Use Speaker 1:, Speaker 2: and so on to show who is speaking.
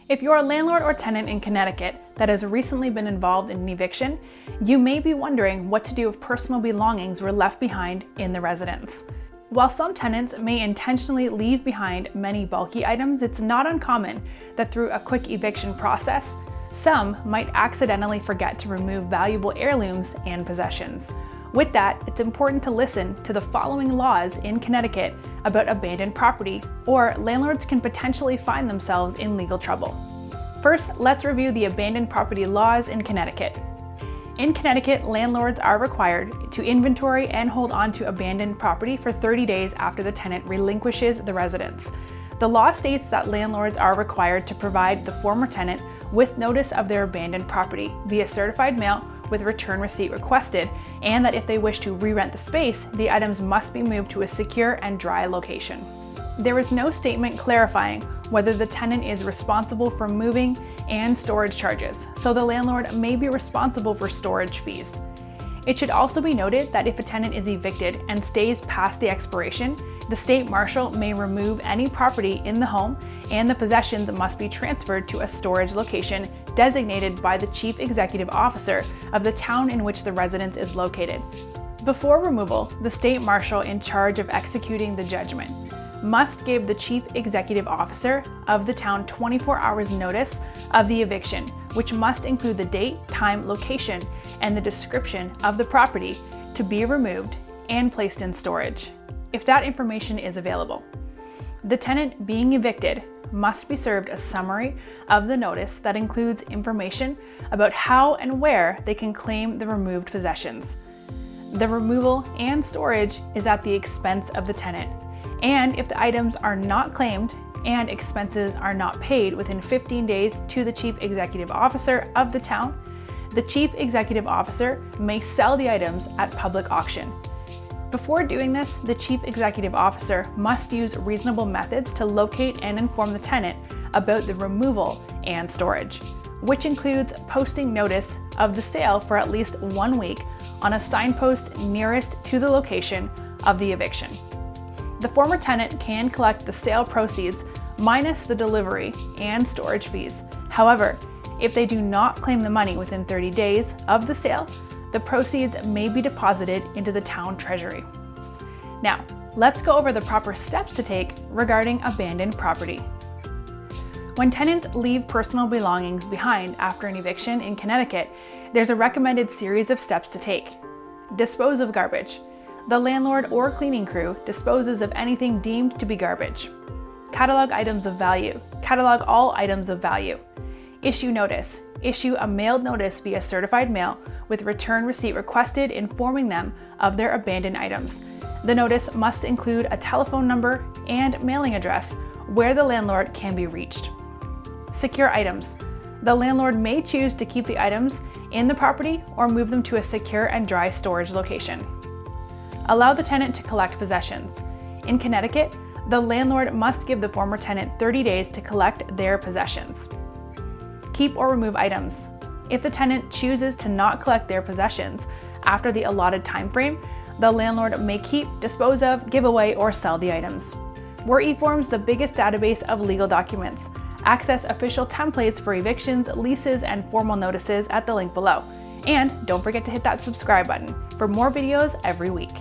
Speaker 1: If you're a landlord or tenant in Connecticut that has recently been involved in an eviction, you may be wondering what to do if personal belongings were left behind in the residence. While some tenants may intentionally leave behind many bulky items, it's not uncommon that through a quick eviction process, some might accidentally forget to remove valuable heirlooms and possessions. With that, it's important to listen to the following laws in Connecticut about abandoned property, or landlords can potentially find themselves in legal trouble. First, let's review the abandoned property laws in Connecticut. In Connecticut, landlords are required to inventory and hold on to abandoned property for 30 days after the tenant relinquishes the residence. The law states that landlords are required to provide the former tenant with notice of their abandoned property via certified mail with return receipt requested, and that if they wish to re-rent the space, the items must be moved to a secure and dry location. There is no statement clarifying whether the tenant is responsible for moving and storage charges, so the landlord may be responsible for storage fees. It should also be noted that if a tenant is evicted and stays past the expiration, the state marshal may remove any property in the home, and the possessions must be transferred to a storage location designated by the chief executive officer of the town in which the residence is located. Before removal, the state marshal in charge of executing the judgment must give the chief executive officer of the town 24 hours notice of the eviction, which must include the date, time, location, and the description of the property to be removed and placed in storage, if that information is available. The tenant being evicted must be served a summary of the notice that includes information about how and where they can claim the removed possessions. The removal and storage is at the expense of the tenant, and if the items are not claimed and expenses are not paid within 15 days to the chief executive officer of the town, the chief executive officer may sell the items at public auction. Before doing this, the chief executive officer must use reasonable methods to locate and inform the tenant about the removal and storage, which includes posting notice of the sale for at least 1 week on a signpost nearest to the location of the eviction. The former tenant can collect the sale proceeds minus the delivery and storage fees. However, if they do not claim the money within 30 days of the sale, the proceeds may be deposited into the town treasury. Now, let's go over the proper steps to take regarding abandoned property. When tenants leave personal belongings behind after an eviction in Connecticut, there's a recommended series of steps to take. Dispose of garbage. The landlord or cleaning crew disposes of anything deemed to be garbage. Catalog items of value. Catalog all items of value. Issue notice. Issue a mailed notice via certified mail with return receipt requested informing them of their abandoned items. The notice must include a telephone number and mailing address where the landlord can be reached. Secure items. The landlord may choose to keep the items in the property or move them to a secure and dry storage location. Allow the tenant to collect possessions. In Connecticut, the landlord must give the former tenant 30 days to collect their possessions. Keep or remove items. If the tenant chooses to not collect their possessions after the allotted time frame, the landlord may keep, dispose of, give away, or sell the items. We're eForms, the biggest database of legal documents. Access official templates for evictions, leases, and formal notices at the link below. And don't forget to hit that subscribe button for more videos every week.